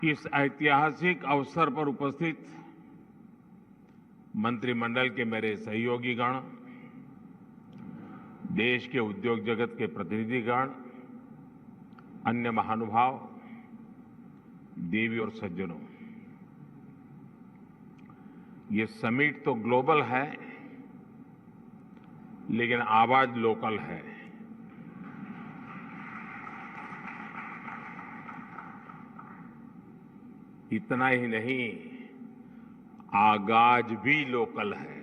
इस ऐतिहासिक अवसर पर उपस्थित मंत्रिमंडल के मेरे सहयोगीगण, देश के उद्योग जगत के प्रतिनिधिगण, अन्य महानुभाव, देवी और सज्जनों, ये समिट तो ग्लोबल है, लेकिन आवाज लोकल है। इतना ही नहीं, आगाज भी लोकल है।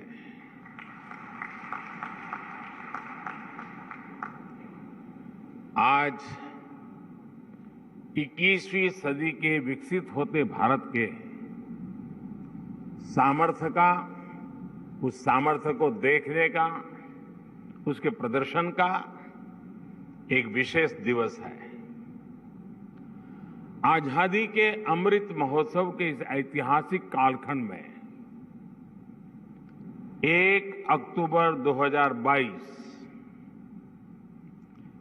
आज 21वीं सदी के विकसित होते भारत के सामर्थ्य का, उस सामर्थ्य को देखने का, उसके प्रदर्शन का एक विशेष दिवस है। आजादी के अमृत महोत्सव के इस ऐतिहासिक कालखंड में 1 अक्टूबर 2022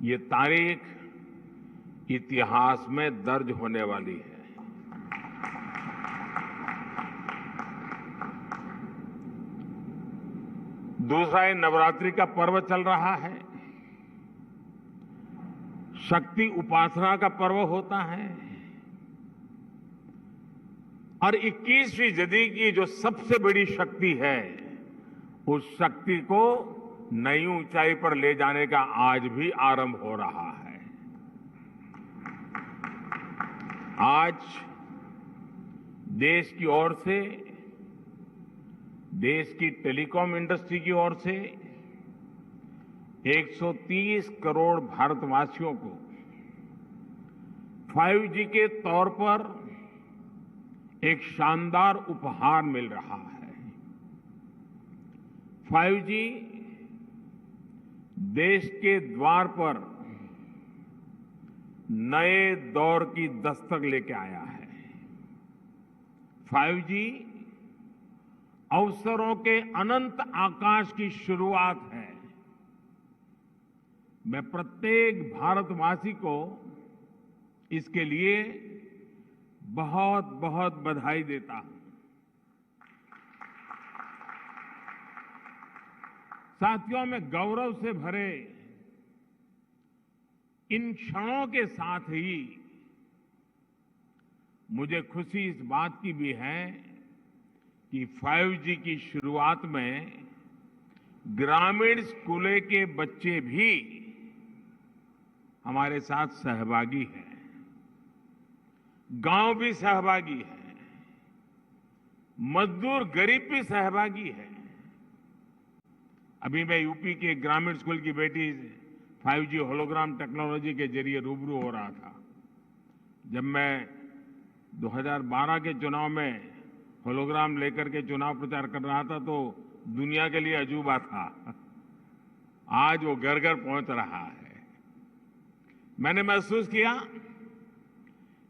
ये तारीख इतिहास में दर्ज होने वाली है। दूसरा, ये नवरात्रि का पर्व चल रहा है, शक्ति उपासना का पर्व होता है और 21वीं सदी की जो सबसे बड़ी शक्ति है, उस शक्ति को नई ऊंचाई पर ले जाने का आज भी आरंभ हो रहा है। आज देश की ओर से, देश की टेलीकॉम इंडस्ट्री की ओर से 130 करोड़ भारतवासियों को 5G के तौर पर एक शानदार उपहार मिल रहा है। 5G देश के द्वार पर नए दौर की दस्तक लेके आया है। 5G अवसरों के अनंत आकाश की शुरुआत है। मैं प्रत्येक भारतवासी को इसके लिए बहुत बहुत बधाई देता हूं। साथियों, मैं गौरव से भरे इन क्षणों के साथ ही मुझे खुशी इस बात की भी है कि 5G की शुरुआत में ग्रामीण स्कूलों के बच्चे भी हमारे साथ सहभागी हैं, गांव भी सहभागी है, मजदूर गरीब भी सहभागी है। अभी मैं यूपी के ग्रामीण स्कूल की बेटी 5G होलोग्राम टेक्नोलॉजी के जरिए रूबरू हो रहा था। जब मैं 2012 के चुनाव में होलोग्राम लेकर के चुनाव प्रचार कर रहा था तो दुनिया के लिए अजूबा था। आज वो घर घर पहुंच रहा है। मैंने महसूस किया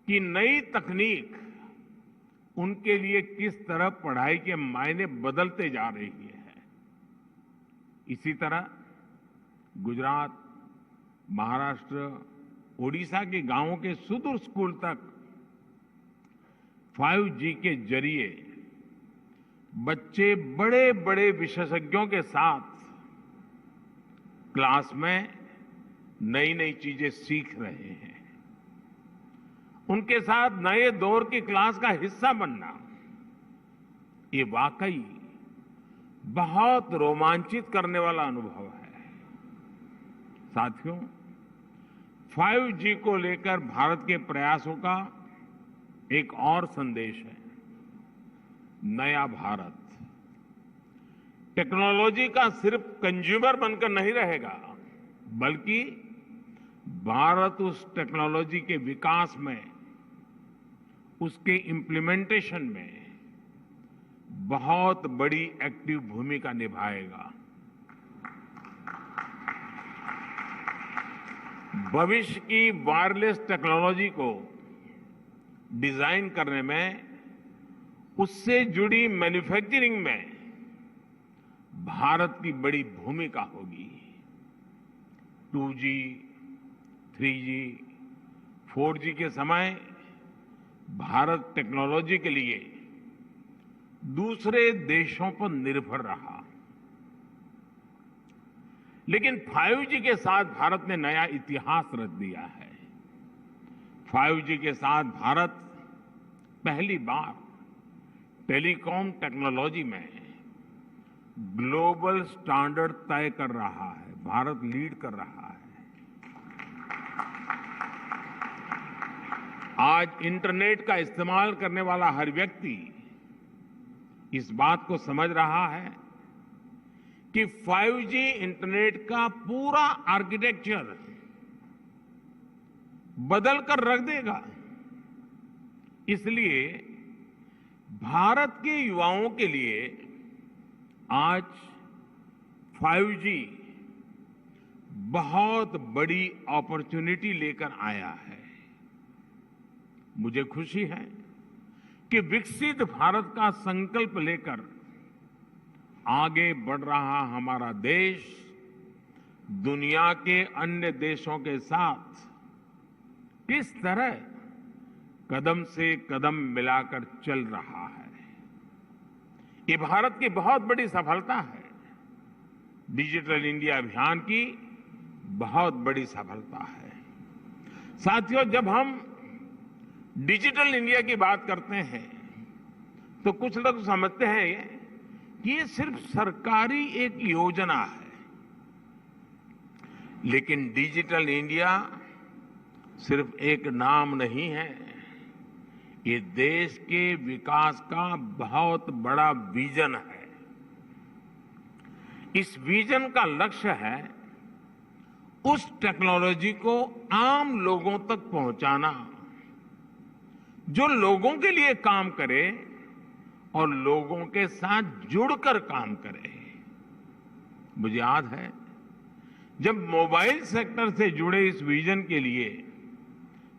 कि नई तकनीक उनके लिए किस तरह पढ़ाई के मायने बदलते जा रही है। इसी तरह गुजरात, महाराष्ट्र, ओडिशा के गांवों के सुदूर स्कूल तक 5G के जरिए बच्चे बड़े बड़े विशेषज्ञों के साथ क्लास में नई नई चीजें सीख रहे हैं। उनके साथ नए दौर की क्लास का हिस्सा बनना, ये वाकई बहुत रोमांचित करने वाला अनुभव है। साथियों, 5G को लेकर भारत के प्रयासों का एक और संदेश है, नया भारत। टेक्नोलॉजी का सिर्फ कंज्यूमर बनकर नहीं रहेगा, बल्कि भारत उस टेक्नोलॉजी के विकास में, उसके इम्प्लीमेंटेशन में बहुत बड़ी एक्टिव भूमिका निभाएगा। भविष्य की वायरलेस टेक्नोलॉजी को डिजाइन करने में, उससे जुड़ी मैन्युफैक्चरिंग में भारत की बड़ी भूमिका होगी। 2G, 3G, 4G के समय भारत टेक्नोलॉजी के लिए दूसरे देशों पर निर्भर रहा। लेकिन 5G के साथ भारत ने नया इतिहास रच दिया है। 5G के साथ भारत पहली बार टेलीकॉम टेक्नोलॉजी में ग्लोबल स्टैंडर्ड तय कर रहा है। भारत लीड कर रहा है। आज इंटरनेट का इस्तेमाल करने वाला हर व्यक्ति इस बात को समझ रहा है कि 5G इंटरनेट का पूरा आर्किटेक्चर बदल कर रख देगा। इसलिए भारत के युवाओं के लिए आज 5G बहुत बड़ी अपॉर्चुनिटी लेकर आया है। मुझे खुशी है कि विकसित भारत का संकल्प लेकर आगे बढ़ रहा हमारा देश दुनिया के अन्य देशों के साथ किस तरह कदम से कदम मिलाकर चल रहा है। ये भारत की बहुत बड़ी सफलता है। डिजिटल इंडिया अभियान की बहुत बड़ी सफलता है। साथियों, जब हम डिजिटल इंडिया की बात करते हैं तो कुछ लोग समझते हैं कि ये सिर्फ सरकारी एक योजना है। लेकिन डिजिटल इंडिया सिर्फ एक नाम नहीं है। ये देश के विकास का बहुत बड़ा विजन है। इस विजन का लक्ष्य है उस टेक्नोलॉजी को आम लोगों तक पहुंचाना जो लोगों के लिए काम करे और लोगों के साथ जुड़कर काम करे। मुझे याद है जब मोबाइल सेक्टर से जुड़े इस विजन के लिए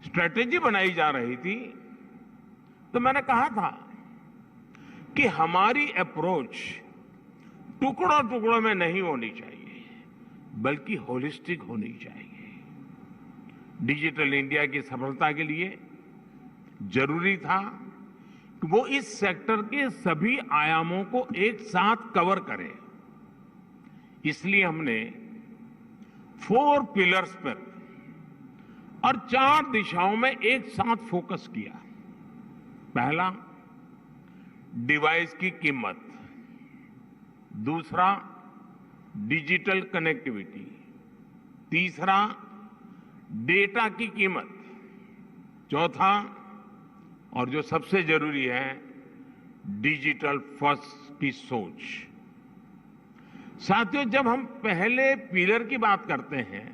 स्ट्रेटेजी बनाई जा रही थी तो मैंने कहा था कि हमारी अप्रोच टुकड़ों टुकड़ों में नहीं होनी चाहिए बल्कि होलिस्टिक होनी चाहिए। डिजिटल इंडिया की सफलता के लिए जरूरी था कि वो इस सेक्टर के सभी आयामों को एक साथ कवर करे। इसलिए हमने 4 पिलर्स पर और 4 दिशाओं में एक साथ फोकस किया। पहला, डिवाइस की कीमत। दूसरा, डिजिटल कनेक्टिविटी। तीसरा, डेटा की कीमत। चौथा, और जो सबसे जरूरी है, डिजिटल फर्स्ट की सोच। साथियों, जब हम पहले पिलर की बात करते हैं,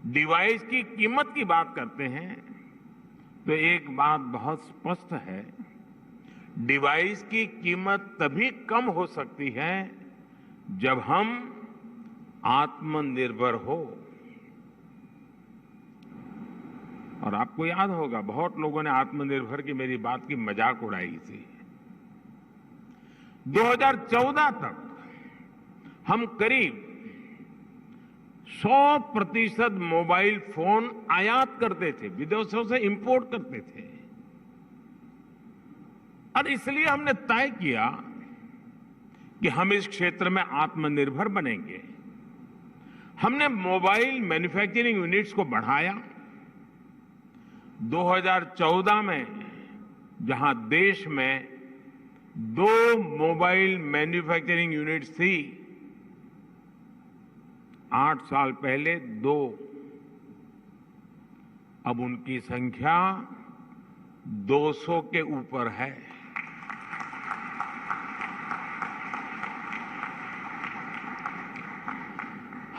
डिवाइस की कीमत की बात करते हैं, तो एक बात बहुत स्पष्ट है। डिवाइस की कीमत तभी कम हो सकती है जब हम आत्मनिर्भर हो। और आपको याद होगा बहुत लोगों ने आत्मनिर्भर की मेरी बात की मजाक उड़ाई थी। 2014 तक हम करीब 100% मोबाइल फोन आयात करते थे, विदेशों से इंपोर्ट करते थे। और इसलिए हमने तय किया कि हम इस क्षेत्र में आत्मनिर्भर बनेंगे। हमने मोबाइल मैन्युफैक्चरिंग यूनिट्स को बढ़ाया। 2014 में जहां देश में 2 मोबाइल मैन्युफैक्चरिंग यूनिट्स थी, 8 साल पहले 2, अब उनकी संख्या 200 के ऊपर है।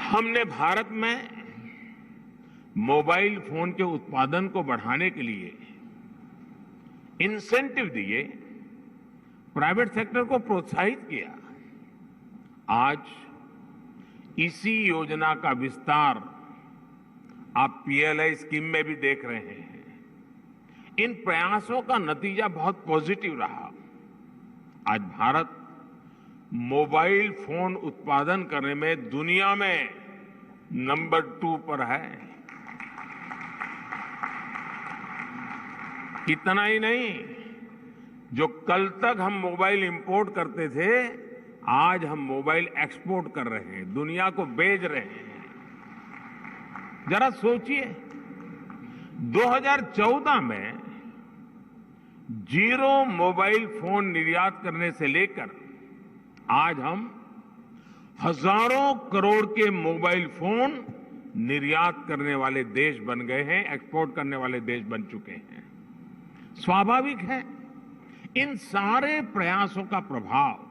हमने भारत में मोबाइल फोन के उत्पादन को बढ़ाने के लिए इंसेंटिव दिए, प्राइवेट सेक्टर को प्रोत्साहित किया। आज इसी योजना का विस्तार आप पीएलआई स्कीम में भी देख रहे हैं। इन प्रयासों का नतीजा बहुत पॉजिटिव रहा। आज भारत मोबाइल फोन उत्पादन करने में दुनिया में नंबर 2 पर है। इतना ही नहीं, जो कल तक हम मोबाइल इंपोर्ट करते थे, आज हम मोबाइल एक्सपोर्ट कर रहे हैं, दुनिया को बेच रहे हैं। जरा सोचिए, 2014 में जीरो मोबाइल फोन निर्यात करने से लेकर आज हम हजारों करोड़ के मोबाइल फोन निर्यात करने वाले देश बन गए हैं, एक्सपोर्ट करने वाले देश बन चुके हैं। स्वाभाविक है, इन सारे प्रयासों का प्रभाव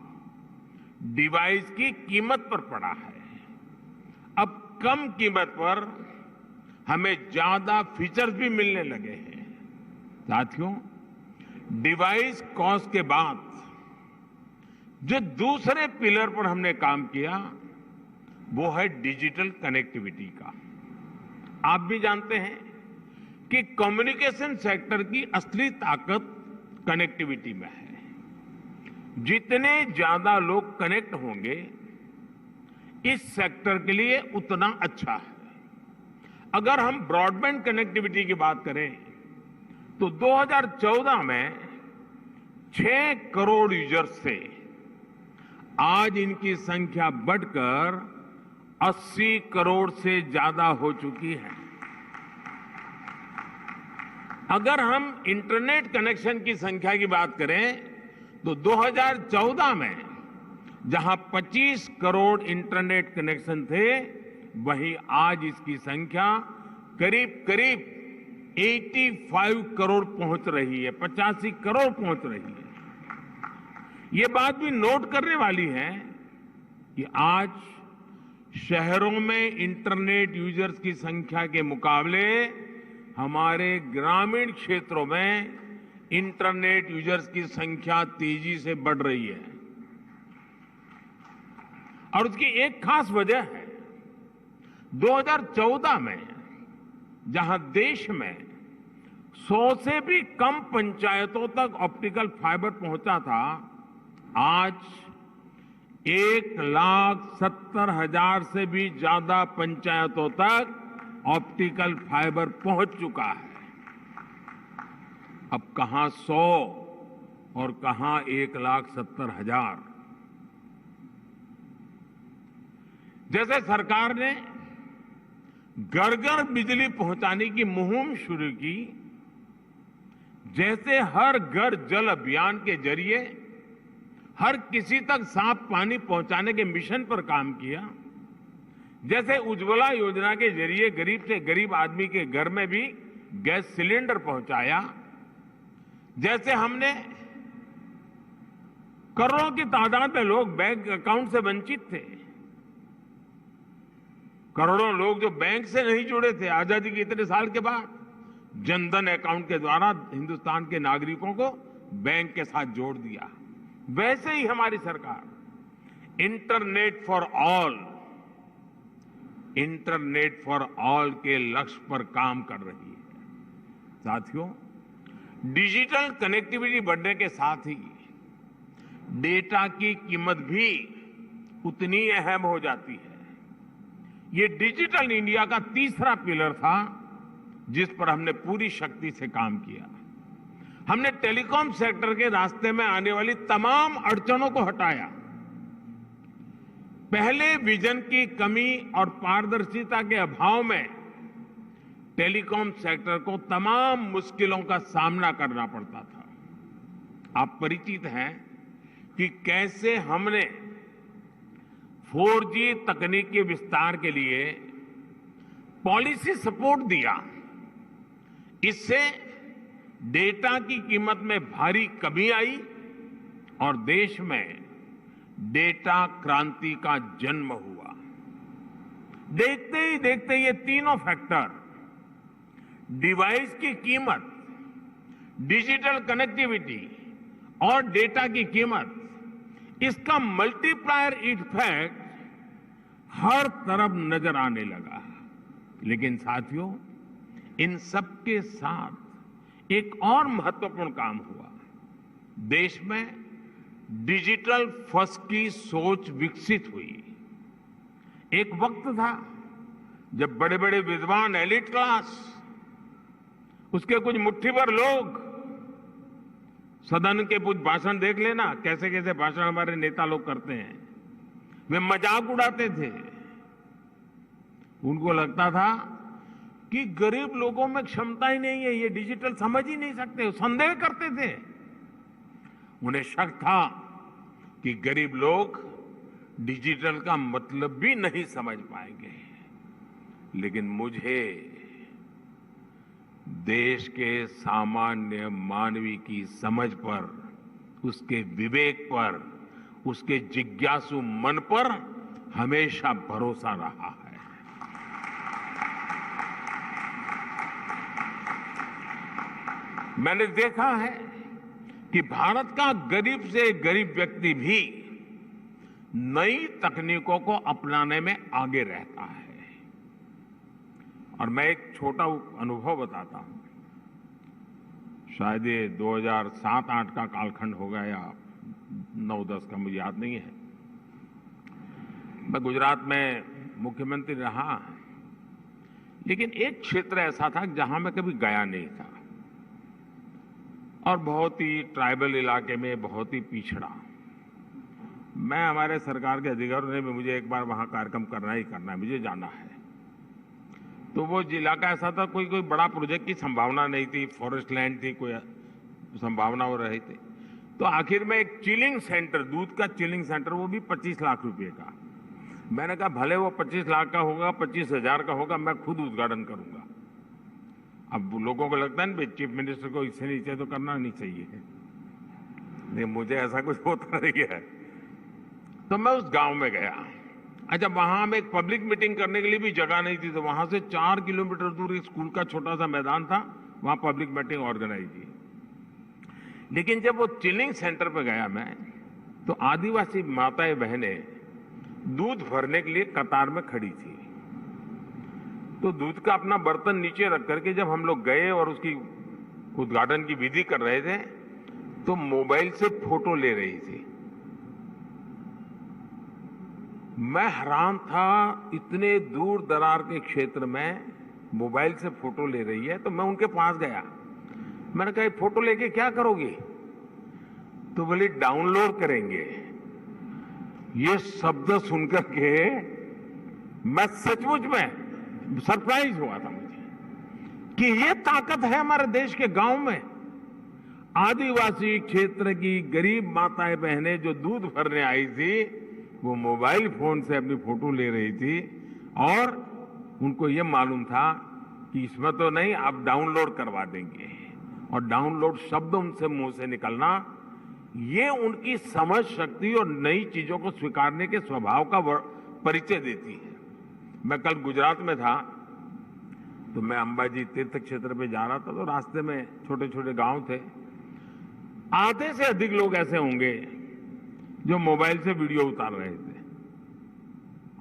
डिवाइस की कीमत पर पड़ा है। अब कम कीमत पर हमें ज्यादा फीचर्स भी मिलने लगे हैं। साथियों, डिवाइस कॉस्ट के बाद जो दूसरे पिलर पर हमने काम किया वो है डिजिटल कनेक्टिविटी का। आप भी जानते हैं कि कम्युनिकेशन सेक्टर की असली ताकत कनेक्टिविटी में है। जितने ज्यादा लोग कनेक्ट होंगे इस सेक्टर के लिए उतना अच्छा है। अगर हम ब्रॉडबैंड कनेक्टिविटी की बात करें तो 2014 में 6 करोड़ यूजर्स थे, आज इनकी संख्या बढ़कर 80 करोड़ से ज्यादा हो चुकी है। अगर हम इंटरनेट कनेक्शन की संख्या की बात करें तो 2014 में जहां 25 करोड़ इंटरनेट कनेक्शन थे, वहीं आज इसकी संख्या करीब करीब 85 करोड़ पहुंच रही है, 85 करोड़ पहुंच रही है। ये बात भी नोट करने वाली है कि आज शहरों में इंटरनेट यूजर्स की संख्या के मुकाबले हमारे ग्रामीण क्षेत्रों में इंटरनेट यूजर्स की संख्या तेजी से बढ़ रही है। और उसकी एक खास वजह है, 2014 में जहां देश में 100 से भी कम पंचायतों तक ऑप्टिकल फाइबर पहुंचा था, आज 1,70,000 से भी ज्यादा पंचायतों तक ऑप्टिकल फाइबर पहुंच चुका है। अब कहां 100 और कहां 1,70,000। जैसे सरकार ने घर घर बिजली पहुंचाने की मुहिम शुरू की, जैसे हर घर जल अभियान के जरिए हर किसी तक साफ पानी पहुंचाने के मिशन पर काम किया, जैसे उज्ज्वला योजना के जरिए गरीब से गरीब आदमी के घर में भी गैस सिलेंडर पहुंचाया, जैसे हमने करोड़ों की तादाद में लोग बैंक अकाउंट से वंचित थे, करोड़ों लोग जो बैंक से नहीं जुड़े थे, आजादी के इतने साल के बाद जनधन अकाउंट के द्वारा हिंदुस्तान के नागरिकों को बैंक के साथ जोड़ दिया। वैसे ही हमारी सरकार इंटरनेट फॉर ऑल के लक्ष्य पर काम कर रही है। साथियों, डिजिटल कनेक्टिविटी बढ़ने के साथ ही डेटा की कीमत भी उतनी अहम हो जाती है। ये डिजिटल इंडिया का तीसरा पिलर था जिस पर हमने पूरी शक्ति से काम किया। हमने टेलीकॉम सेक्टर के रास्ते में आने वाली तमाम अड़चनों को हटाया। पहले विजन की कमी और पारदर्शिता के अभाव में टेलीकॉम सेक्टर को तमाम मुश्किलों का सामना करना पड़ता था। आप परिचित हैं कि कैसे हमने 4G तकनीक के विस्तार के लिए पॉलिसी सपोर्ट दिया। इससे डेटा की कीमत में भारी कमी आई और देश में डेटा क्रांति का जन्म हुआ। देखते ही देखते ये तीनों फैक्टर, डिवाइस की कीमत, डिजिटल कनेक्टिविटी और डेटा की कीमत, इसका मल्टीप्लायर इफेक्ट हर तरफ नजर आने लगा। लेकिन साथियों, इन सब के साथ एक और महत्वपूर्ण काम हुआ। देश में डिजिटल फर्स्ट की सोच विकसित हुई। एक वक्त था जब बड़े बड़े विद्वान, एलिट क्लास, उसके कुछ मुट्ठी भर लोग सदन के कुछ भाषण देख लेना, कैसे कैसे भाषण हमारे नेता लोग करते हैं। वे मजाक उड़ाते थे। उनको लगता था कि गरीब लोगों में क्षमता ही नहीं है, ये डिजिटल समझ ही नहीं सकते, संदेह करते थे। उन्हें शक था कि गरीब लोग डिजिटल का मतलब भी नहीं समझ पाएंगे। लेकिन मुझे देश के सामान्य मानवी की समझ पर, उसके विवेक पर, उसके जिज्ञासु मन पर हमेशा भरोसा रहा है। मैंने देखा है कि भारत का गरीब से गरीब व्यक्ति भी नई तकनीकों को अपनाने में आगे रहता है। और मैं एक छोटा अनुभव बताता हूं। शायद ये 2007-8 का कालखंड होगा या 9-10 का, मुझे याद नहीं है। मैं गुजरात में मुख्यमंत्री रहा, लेकिन एक क्षेत्र ऐसा था जहां मैं कभी गया नहीं था और बहुत ही ट्राइबल इलाके में, बहुत ही पिछड़ा। मैं, हमारे सरकार के अधिकारियों ने भी मुझे एक बार वहां कार्यक्रम करना ही करना है, मुझे जाना है। तो वो इलाका ऐसा था, कोई बड़ा प्रोजेक्ट की संभावना नहीं थी, फॉरेस्ट लैंड थी, कोई संभावना हो रही थी। तो आखिर में एक चिलिंग सेंटर, दूध का चिलिंग सेंटर, वो भी 25 लाख रुपए का। मैंने कहा भले वो 25 लाख का होगा, 25,000 का होगा, मैं खुद उद्घाटन करूंगा। अब लोगों को लगता है ना, चीफ मिनिस्टर को इससे नीचे तो करना नहीं चाहिए, नहीं मुझे ऐसा कुछ होता नहीं है। तो मैं उस गांव में गया। अच्छा, वहां में एक पब्लिक मीटिंग करने के लिए भी जगह नहीं थी, तो वहां से 4 किलोमीटर दूर एक स्कूल का छोटा सा मैदान था, वहां पब्लिक मीटिंग ऑर्गेनाइज की। लेकिन जब वो चिलिंग सेंटर पे गया मैं, तो आदिवासी माताएं बहनें दूध भरने के लिए कतार में खड़ी थी। तो दूध का अपना बर्तन नीचे रख करके जब हम लोग गए और उसकी उद्घाटन की विधि कर रहे थे, तो मोबाइल से फोटो ले रही थी। मैं हैरान था, इतने दूर दरार के क्षेत्र में मोबाइल से फोटो ले रही है। तो मैं उनके पास गया, मैंने कहा फोटो लेके क्या करोगे? तो बोले डाउनलोड करेंगे। ये शब्द सुनकर के मैं सचमुच में सरप्राइज हुआ था मुझे कि ये ताकत है हमारे देश के गांव में। आदिवासी क्षेत्र की गरीब माताएं बहनें जो दूध भरने आई थी, वो मोबाइल फोन से अपनी फोटो ले रही थी और उनको ये मालूम था कि इसमें तो नहीं, आप डाउनलोड करवा देंगे। और डाउनलोड शब्द उनसे मुंह से निकलना, ये उनकी समझ शक्ति और नई चीजों को स्वीकारने के स्वभाव का परिचय देती है। मैं कल गुजरात में था, तो मैं अंबाजी तीर्थ क्षेत्र पे जा रहा था, तो रास्ते में छोटे छोटे गांव थे। आधे से अधिक लोग ऐसे होंगे जो मोबाइल से वीडियो उतार रहे थे,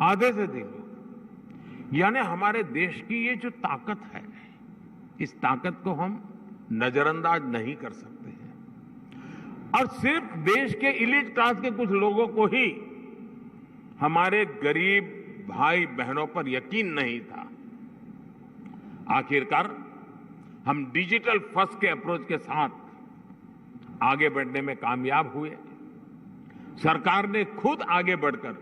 आधे से अधिक लोग। यानी हमारे देश की ये जो ताकत है, इस ताकत को हम नजरअंदाज नहीं कर सकते हैं। और सिर्फ देश के इलीट क्लास के कुछ लोगों को ही हमारे गरीब भाई बहनों पर यकीन नहीं था। आखिरकार हम डिजिटल फर्स्ट के अप्रोच के साथ आगे बढ़ने में कामयाब हुए। सरकार ने खुद आगे बढ़कर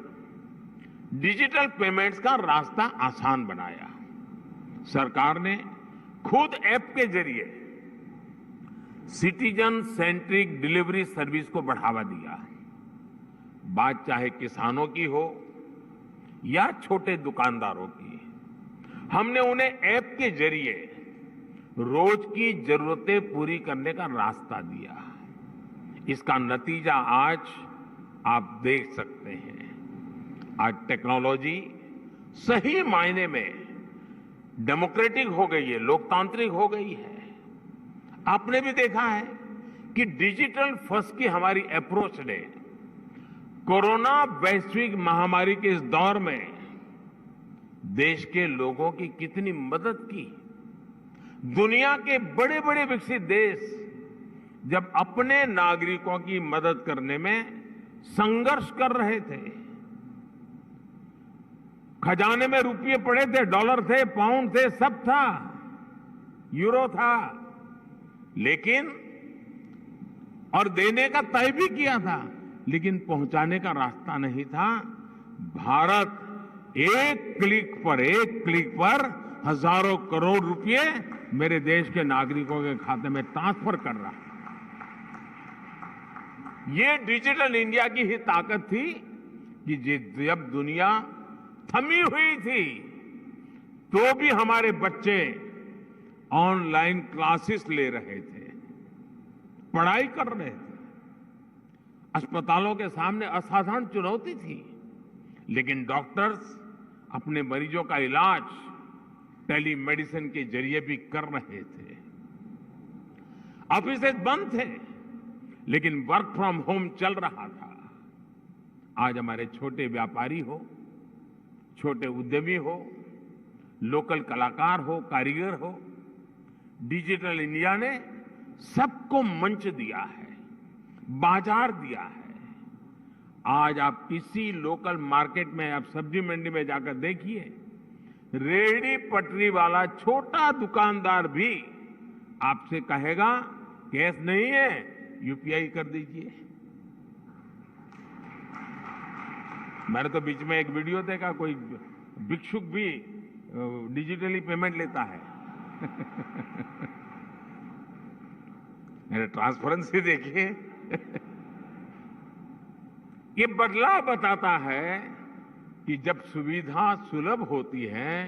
डिजिटल पेमेंट्स का रास्ता आसान बनाया। सरकार ने खुद ऐप के जरिए सिटीजन सेंट्रिक डिलीवरी सर्विस को बढ़ावा दिया। बात चाहे किसानों की हो या छोटे दुकानदारों की, हमने उन्हें ऐप के जरिए रोज की जरूरतें पूरी करने का रास्ता दिया। इसका नतीजा आज आप देख सकते हैं। आज टेक्नोलॉजी सही मायने में डेमोक्रेटिक हो गई है, लोकतांत्रिक हो गई है। आपने भी देखा है कि डिजिटल फर्स्ट की हमारी अप्रोच ने कोरोना वैश्विक महामारी के इस दौर में देश के लोगों की कितनी मदद की। दुनिया के बड़े बड़े विकसित देश जब अपने नागरिकों की मदद करने में संघर्ष कर रहे थे, खजाने में रुपये पड़े थे, डॉलर थे, पाउंड थे, सब था, यूरो था, लेकिन और देने का तय भी किया था, लेकिन पहुंचाने का रास्ता नहीं था। भारत एक क्लिक पर हजारों करोड़ रुपए मेरे देश के नागरिकों के खाते में ट्रांसफर कर रहा है। ये डिजिटल इंडिया की ही ताकत थी कि जब दुनिया थमी हुई थी तो भी हमारे बच्चे ऑनलाइन क्लासेस ले रहे थे, पढ़ाई कर रहे थे। अस्पतालों के सामने असाधारण चुनौती थी, लेकिन डॉक्टर्स अपने मरीजों का इलाज टेलीमेडिसिन के जरिए भी कर रहे थे। ऑफिसेज बंद थे, लेकिन वर्क फ्रॉम होम चल रहा था। आज हमारे छोटे व्यापारी हो, छोटे उद्यमी हो, लोकल कलाकार हो, कारीगर हो, डिजिटल इंडिया ने सबको मंच दिया है, बाजार दिया है। आज आप किसी लोकल मार्केट में, आप सब्जी मंडी में जाकर देखिए, रेहड़ी पटरी वाला छोटा दुकानदार भी आपसे कहेगा कैश नहीं है, यूपीआई कर दीजिए। मैंने तो बीच में एक वीडियो देखा, कोई भिक्षुक भी डिजिटली पेमेंट लेता है। मेरे ट्रांसपेरेंसी देखिए। ये बदलाव बताता है कि जब सुविधा सुलभ होती है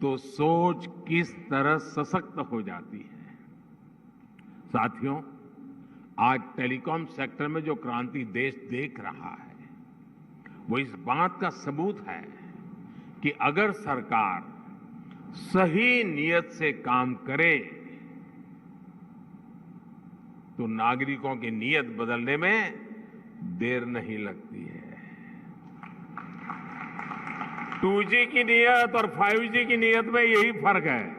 तो सोच किस तरह सशक्त हो जाती है। साथियों, आज टेलीकॉम सेक्टर में जो क्रांति देश देख रहा है वो इस बात का सबूत है कि अगर सरकार सही नीयत से काम करे तो नागरिकों की नीयत बदलने में देर नहीं लगती है। 2G की नीयत और 5G की नीयत में यही फर्क है।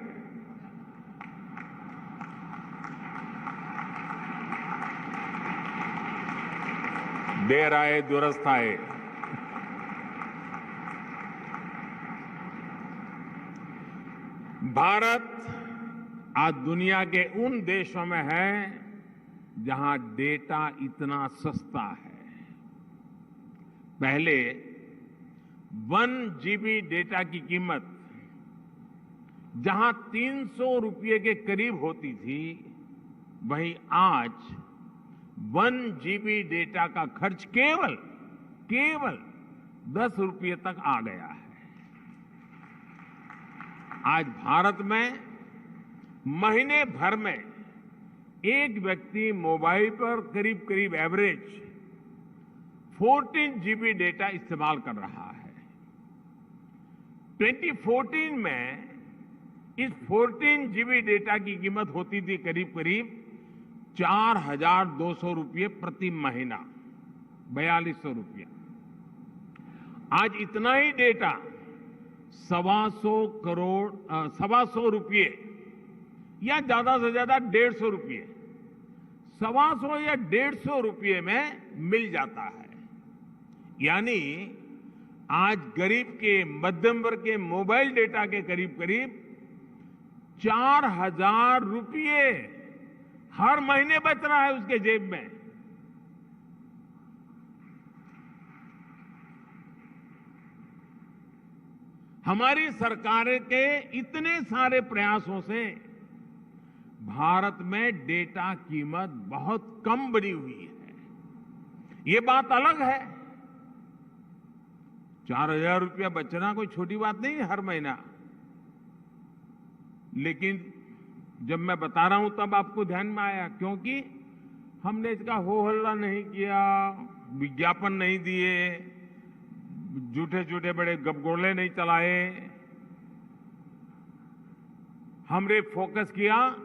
देर आए दुरुस्त आए। भारत आज दुनिया के उन देशों में है जहां डेटा इतना सस्ता है। पहले 1 GB डेटा की कीमत जहां 300 रुपये के करीब होती थी, वहीं आज 1 GB डेटा का खर्च केवल 10 रुपये तक आ गया है। आज भारत में महीने भर में एक व्यक्ति मोबाइल पर करीब एवरेज 14 GB डेटा इस्तेमाल कर रहा है। 2014 में इस 14 GB डेटा की कीमत होती थी करीब 4,200 रुपये प्रति महीना, 4,200 रुपया। आज इतना ही डेटा 125 रुपये या ज्यादा से ज्यादा 150 रुपये, 125 या 150 रुपये में मिल जाता है। यानी आज गरीब के, मध्यम वर्ग के मोबाइल डेटा के करीब 4,000 रुपये हर महीने बच रहा है उसके जेब में। हमारी सरकार के इतने सारे प्रयासों से भारत में डेटा कीमत बहुत कम बढ़ी हुई है। ये बात अलग है, 4,000 रुपया बचना कोई छोटी बात नहीं है हर महीना। लेकिन जब मैं बता रहा हूं तब आपको ध्यान में आया, क्योंकि हमने इसका हो हल्ला नहीं किया, विज्ञापन नहीं दिए, झूठे बड़े गपगोले नहीं चलाए। हमने फोकस किया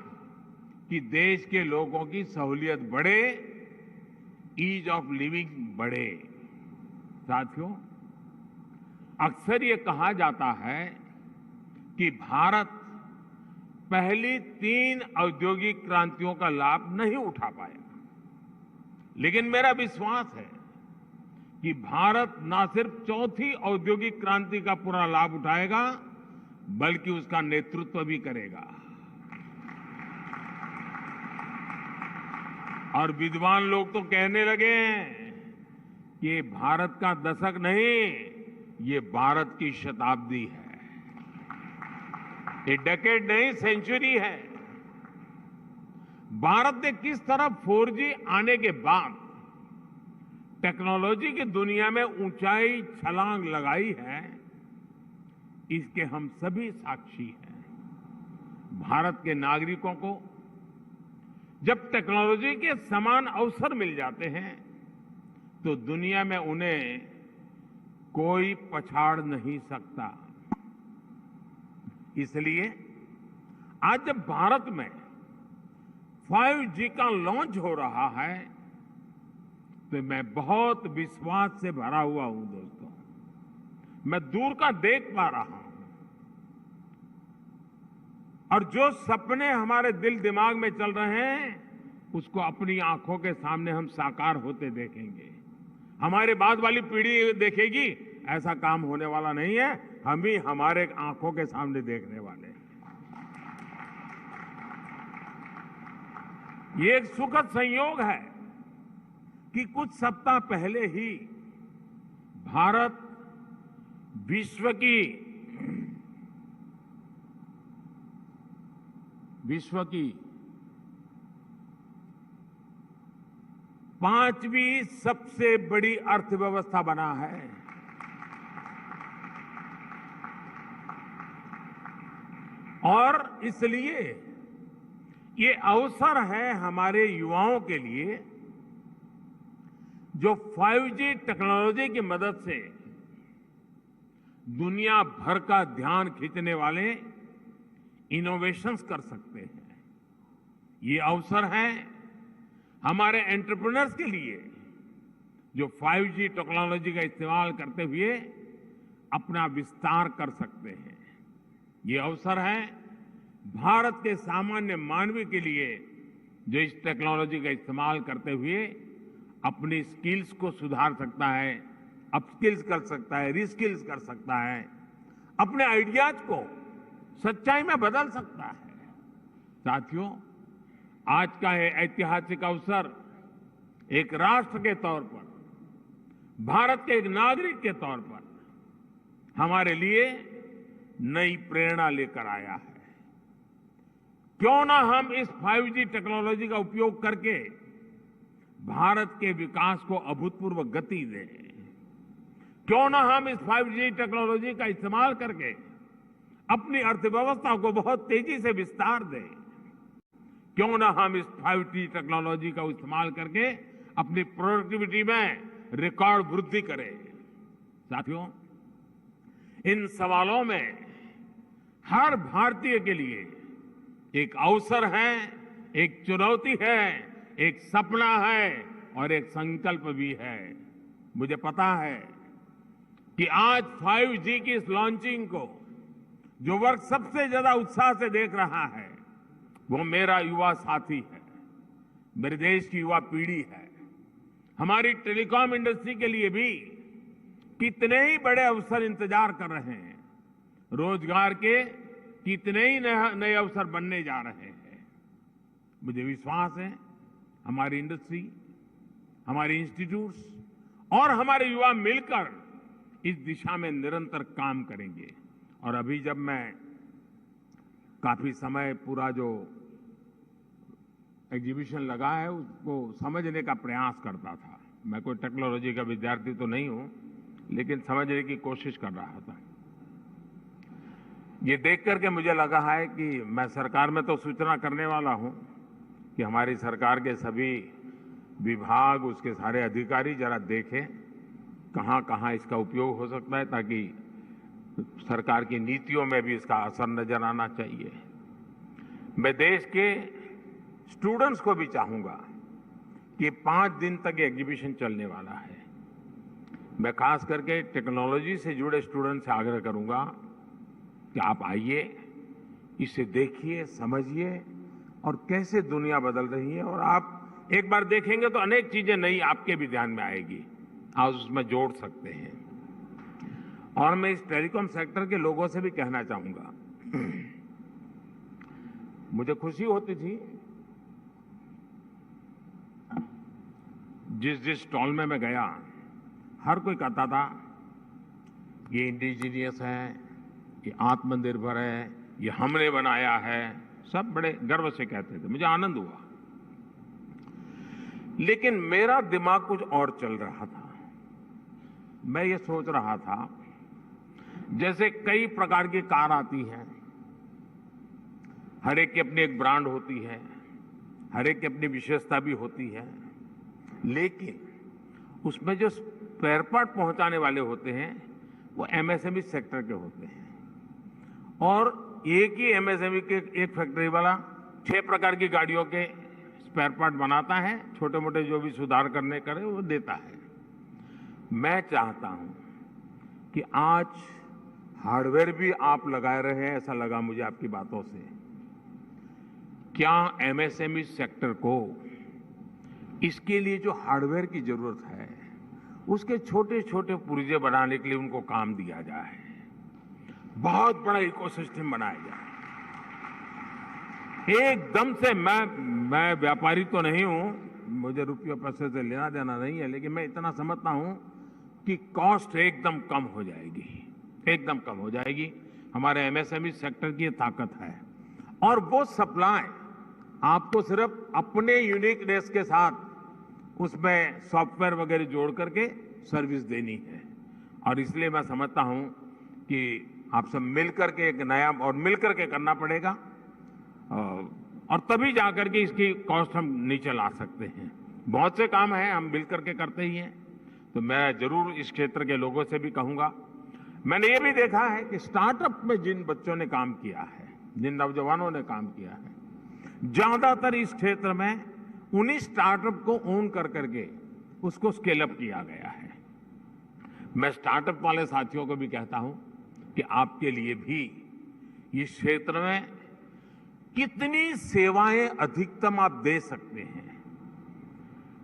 कि देश के लोगों की सहूलियत बढ़े, ईज ऑफ लिविंग बढ़े। साथियों, अक्सर ये कहा जाता है कि भारत पहली 3 औद्योगिक क्रांतियों का लाभ नहीं उठा पाया, लेकिन मेरा विश्वास है कि भारत न सिर्फ चौथी औद्योगिक क्रांति का पूरा लाभ उठाएगा, बल्कि उसका नेतृत्व भी करेगा। और विद्वान लोग तो कहने लगे हैं कि ये भारत का दशक नहीं, ये भारत की शताब्दी है। ये डेकेड नहीं, सेंचुरी है। भारत ने किस तरह 4G आने के बाद टेक्नोलॉजी की दुनिया में ऊंचाई छलांग लगाई है, इसके हम सभी साक्षी हैं। भारत के नागरिकों को जब टेक्नोलॉजी के समान अवसर मिल जाते हैं तो दुनिया में उन्हें कोई पछाड़ नहीं सकता। इसलिए आज जब भारत में 5G का लॉन्च हो रहा है तो मैं बहुत विश्वास से भरा हुआ हूं दोस्तों। मैं दूर का देख पा रहा हूं और जो सपने हमारे दिल दिमाग में चल रहे हैं उसको अपनी आंखों के सामने हम साकार होते देखेंगे। हमारे बाद वाली पीढ़ी देखेगी, ऐसा काम होने वाला नहीं है, हम ही हमारे आंखों के सामने देखने वाले हैं। ये एक सुखद संयोग है कि कुछ सप्ताह पहले ही भारत विश्व की 5वीं सबसे बड़ी अर्थव्यवस्था बना है। और इसलिए ये अवसर है हमारे युवाओं के लिए जो 5G टेक्नोलॉजी की मदद से दुनिया भर का ध्यान खींचने वाले इनोवेशंस कर सकते हैं। ये अवसर है हमारे एंटरप्रेन्योर्स के लिए जो 5G टेक्नोलॉजी का इस्तेमाल करते हुए अपना विस्तार कर सकते हैं। ये अवसर है भारत के सामान्य मानवी के लिए जो इस टेक्नोलॉजी का इस्तेमाल करते हुए अपनी स्किल्स को सुधार सकता है, अपस्किल्स कर सकता है, रीस्किल्स कर सकता है, अपने आइडियाज को सच्चाई में बदल सकता है। साथियों, आज का ये ऐतिहासिक अवसर एक राष्ट्र के तौर पर, भारत के एक नागरिक के तौर पर हमारे लिए नई प्रेरणा लेकर आया है। क्यों ना हम इस 5G टेक्नोलॉजी का उपयोग करके भारत के विकास को अभूतपूर्व गति दें। क्यों ना हम इस 5G टेक्नोलॉजी का इस्तेमाल करके अपनी अर्थव्यवस्था को बहुत तेजी से विस्तार दें। क्यों ना हम इस 5G टेक्नोलॉजी का इस्तेमाल करके अपनी प्रोडक्टिविटी में रिकॉर्ड वृद्धि करें। साथियों, इन सवालों में हर भारतीय के लिए एक अवसर है, एक चुनौती है, एक सपना है और एक संकल्प भी है। मुझे पता है कि आज 5G की इस लॉन्चिंग को जो वर्ग सबसे ज्यादा उत्साह से देख रहा है वो मेरा युवा साथी है, मेरे देश की युवा पीढ़ी है। हमारी टेलीकॉम इंडस्ट्री के लिए भी कितने ही बड़े अवसर इंतजार कर रहे हैं। रोजगार के कितने ही नए अवसर बनने जा रहे हैं। मुझे विश्वास है हमारी इंडस्ट्री, हमारे इंस्टीट्यूट्स और हमारे युवा मिलकर इस दिशा में निरंतर काम करेंगे। और अभी जब मैं काफी समय पूरा जो एग्जीबिशन लगा है उसको समझने का प्रयास करता था। मैं कोई टेक्नोलॉजी का विद्यार्थी तो नहीं हूं, लेकिन समझने की कोशिश कर रहा था। ये देख करके मुझे लगा है कि मैं सरकार में तो सूचना करने वाला हूं कि हमारी सरकार के सभी विभाग, उसके सारे अधिकारी जरा देखें कहां कहां इसका उपयोग हो सकता है, ताकि सरकार की नीतियों में भी इसका असर नजर आना चाहिए। मैं देश के स्टूडेंट्स को भी चाहूंगा कि 5 दिन तक ये एग्जीबिशन चलने वाला है। मैं खास करके टेक्नोलॉजी से जुड़े स्टूडेंट से आग्रह करूंगा कि आप आइए, इसे देखिए, समझिए और कैसे दुनिया बदल रही है। और आप एक बार देखेंगे तो अनेक चीजें नई आपके भी ध्यान में आएगी, आप उसमें जोड़ सकते हैं। और मैं इस टेलीकॉम सेक्टर के लोगों से भी कहना चाहूंगा, मुझे खुशी होती थी जिस जिस स्टॉल में मैं गया, हर कोई कहता था ये इंडिजीनियस है, ये आत्मनिर्भर है, ये हमने बनाया है। सब बड़े गर्व से कहते थे, मुझे आनंद हुआ। लेकिन मेरा दिमाग कुछ और चल रहा था। मैं ये सोच रहा था, जैसे कई प्रकार की कार आती हैं, हर एक की अपनी एक ब्रांड होती है, हर एक की अपनी विशेषता भी होती है, लेकिन उसमें जो स्पेयर पार्ट पहुंचाने वाले होते हैं वो एमएसएमई सेक्टर के होते हैं। और एक ही एमएसएमई के एक फैक्ट्री वाला 6 प्रकार की गाड़ियों के स्पेयर पार्ट बनाता है, छोटे मोटे जो भी सुधार करने करे वो देता है। मैं चाहता हूं कि आज हार्डवेयर भी आप लगाए रहे हैं, ऐसा लगा मुझे आपकी बातों से। क्या एमएसएमई सेक्टर को इसके लिए जो हार्डवेयर की जरूरत है, उसके छोटे छोटे पुर्जे बनाने के लिए उनको काम दिया जाए, बहुत बड़ा इकोसिस्टम बनाया जाए। एकदम से मैं व्यापारी तो नहीं हूं, मुझे रुपये पैसे से लेना देना नहीं है, लेकिन मैं इतना समझता हूं कि कॉस्ट एकदम कम हो जाएगी, एकदम कम हो जाएगी। हमारे एमएसएमई सेक्टर की ताकत है। और वो सप्लाई आपको सिर्फ अपने यूनिकनेस के साथ उसमें सॉफ्टवेयर वगैरह जोड़ करके सर्विस देनी है। और इसलिए मैं समझता हूं कि आप सब मिलकर के एक नया और मिलकर के करना पड़ेगा, और तभी जाकर के इसकी कॉस्ट हम नीचे ला सकते हैं। बहुत से काम हैं हम मिलकर के करते ही हैं। तो मैं जरूर इस क्षेत्र के लोगों से भी कहूंगा। मैंने ये भी देखा है कि स्टार्टअप में जिन बच्चों ने काम किया है, जिन नौजवानों ने काम किया है, ज्यादातर इस क्षेत्र में उन्हीं स्टार्टअप को ओन कर करके उसको स्केल अप किया गया है। मैं स्टार्टअप वाले साथियों को भी कहता हूं कि आपके लिए भी इस क्षेत्र में कितनी सेवाएं अधिकतम आप दे सकते हैं,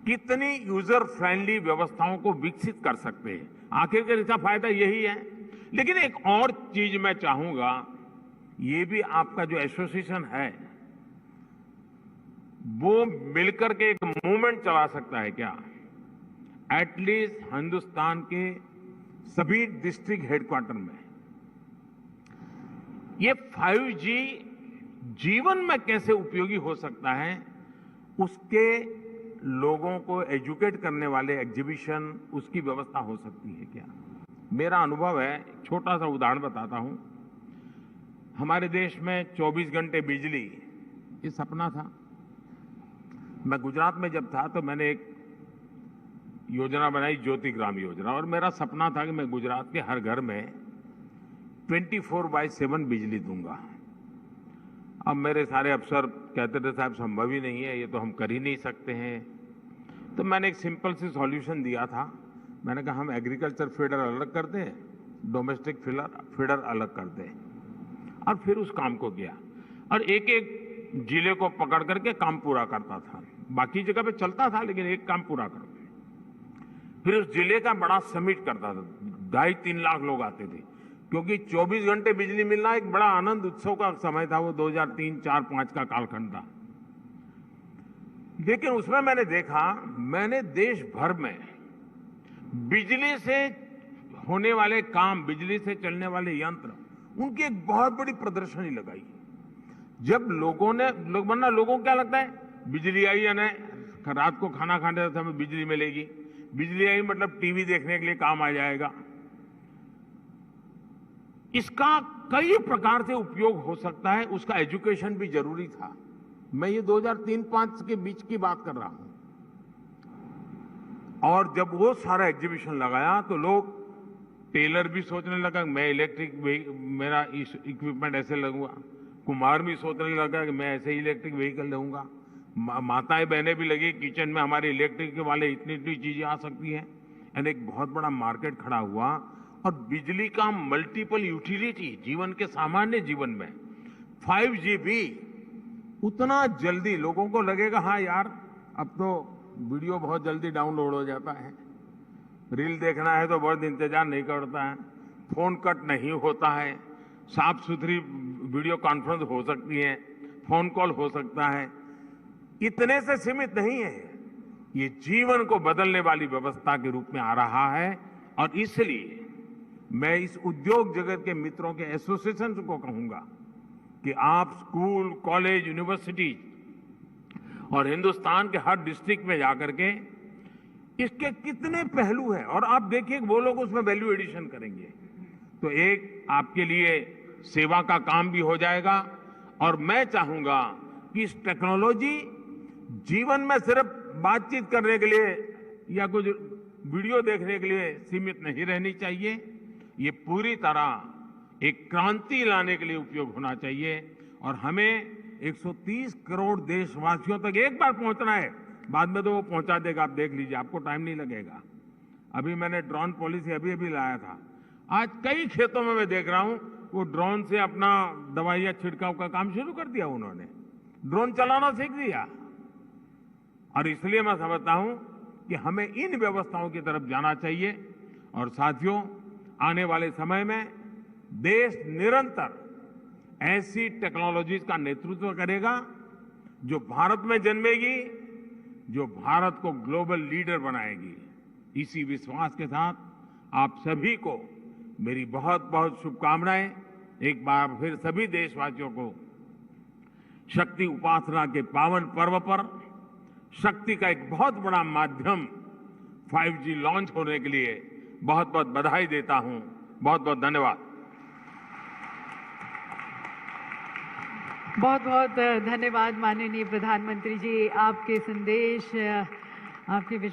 कितनी यूजर फ्रेंडली व्यवस्थाओं को विकसित कर सकते हैं, आखिरकार इसका फायदा यही है। लेकिन एक और चीज मैं चाहूंगा, ये भी आपका जो एसोसिएशन है वो मिलकर के एक मूवमेंट चला सकता है क्या? एटलीस्ट हिंदुस्तान के सभी डिस्ट्रिक्ट हेडक्वार्टर में ये 5G जीवन में कैसे उपयोगी हो सकता है, उसके लोगों को एजुकेट करने वाले एग्जीबिशन, उसकी व्यवस्था हो सकती है क्या? मेरा अनुभव है, छोटा सा उदाहरण बताता हूं। हमारे देश में 24 घंटे बिजली, ये सपना था। मैं गुजरात में जब था तो मैंने एक योजना बनाई, ज्योति ग्राम योजना, और मेरा सपना था कि मैं गुजरात के हर घर में 24/7 बिजली दूंगा। अब मेरे सारे अफसर कहते थे साहब संभव ही नहीं है, ये तो हम कर ही नहीं सकते हैं। तो मैंने एक सिंपल सी सॉल्यूशन दिया था। मैंने कहा हम एग्रीकल्चर फीडर अलग कर दें, डोमेस्टिक फीडर अलग कर दें, और फिर उस काम को किया। और एक एक जिले को पकड़ करके काम पूरा करता था। बाकी जगह पे चलता था, लेकिन एक काम पूरा करो। फिर उस जिले का बड़ा समिट करता था, 2.5-3 लाख लोग आते थे, क्योंकि 24 घंटे बिजली मिलना एक बड़ा आनंद उत्सव का समय था। वो 2003, 4, 5 का कालखंड था। लेकिन उसमें मैंने देखा, मैंने देश भर में बिजली से होने वाले काम, बिजली से चलने वाले यंत्र, उनकी एक बहुत बड़ी प्रदर्शनी लगाई। जब लोगों को क्या लगता है, बिजली आई है ना, रात को खाना खाने समय बिजली मिलेगी, बिजली आई मतलब टीवी देखने के लिए काम आ जाएगा। इसका कई प्रकार से उपयोग हो सकता है, उसका एजुकेशन भी जरूरी था। मैं ये 2003-5 के बीच की बात कर रहा हूं। और जब वो सारा एग्जीबिशन लगाया तो लोग, टेलर भी सोचने लगा मैं मेरा इक्विपमेंट ऐसे लगूंगा, कुम्हार भी सोचने लगा कि मैं ऐसे इलेक्ट्रिक व्हीकल लूंगा, माताएं बहनें भी लगी किचन में हमारे इलेक्ट्रिक वाले इतनी चीजें आ सकती हैं। यानी एक बहुत बड़ा मार्केट खड़ा हुआ। और बिजली का मल्टीपल यूटिलिटी जीवन के सामान्य जीवन में 5G भी उतना जल्दी, लोगों को लगेगा हाँ यार अब तो वीडियो बहुत जल्दी डाउनलोड हो जाता है, रील देखना है तो बहुत इंतजार नहीं करता है, फोन कट नहीं होता है, साफ सुथरी वीडियो कॉन्फ्रेंस हो सकती है, फोन कॉल हो सकता है। इतने से सीमित नहीं है, ये जीवन को बदलने वाली व्यवस्था के रूप में आ रहा है। और इसलिए मैं इस उद्योग जगत के मित्रों के एसोसिएशन को कहूंगा कि आप स्कूल, कॉलेज, यूनिवर्सिटी और हिंदुस्तान के हर डिस्ट्रिक्ट में जाकर के इसके कितने पहलू हैं, और आप देखिए वो लोग उसमें वैल्यू एडिशन करेंगे, तो एक आपके लिए सेवा का काम भी हो जाएगा। और मैं चाहूंगा कि इस टेक्नोलॉजी जीवन में सिर्फ बातचीत करने के लिए या कुछ वीडियो देखने के लिए सीमित नहीं रहनी चाहिए। ये पूरी तरह एक क्रांति लाने के लिए उपयोग होना चाहिए। और हमें 130 करोड़ देशवासियों तक एक बार पहुंचना है, बाद में तो वो पहुंचा देगा, आप देख लीजिए, आपको टाइम नहीं लगेगा। अभी मैंने ड्रोन पॉलिसी अभी लाया था। आज कई खेतों में मैं देख रहा हूं वो ड्रोन से अपना दवाइयां छिड़काव का काम शुरू कर दिया, उन्होंने ड्रोन चलाना सीख दिया। और इसलिए मैं समझता हूं कि हमें इन व्यवस्थाओं की तरफ जाना चाहिए। और साथियों, आने वाले समय में देश निरंतर ऐसी टेक्नोलॉजीज का नेतृत्व करेगा जो भारत में जन्मेगी, जो भारत को ग्लोबल लीडर बनाएगी। इसी विश्वास के साथ आप सभी को मेरी बहुत बहुत शुभकामनाएं। एक बार फिर सभी देशवासियों को शक्ति उपासना के पावन पर्व पर शक्ति का एक बहुत बड़ा माध्यम 5G लॉन्च होने के लिए बहुत बहुत बधाई देता हूं। बहुत बहुत धन्यवाद। बहुत बहुत धन्यवाद माननीय प्रधानमंत्री जी, आपके संदेश, आपके विचार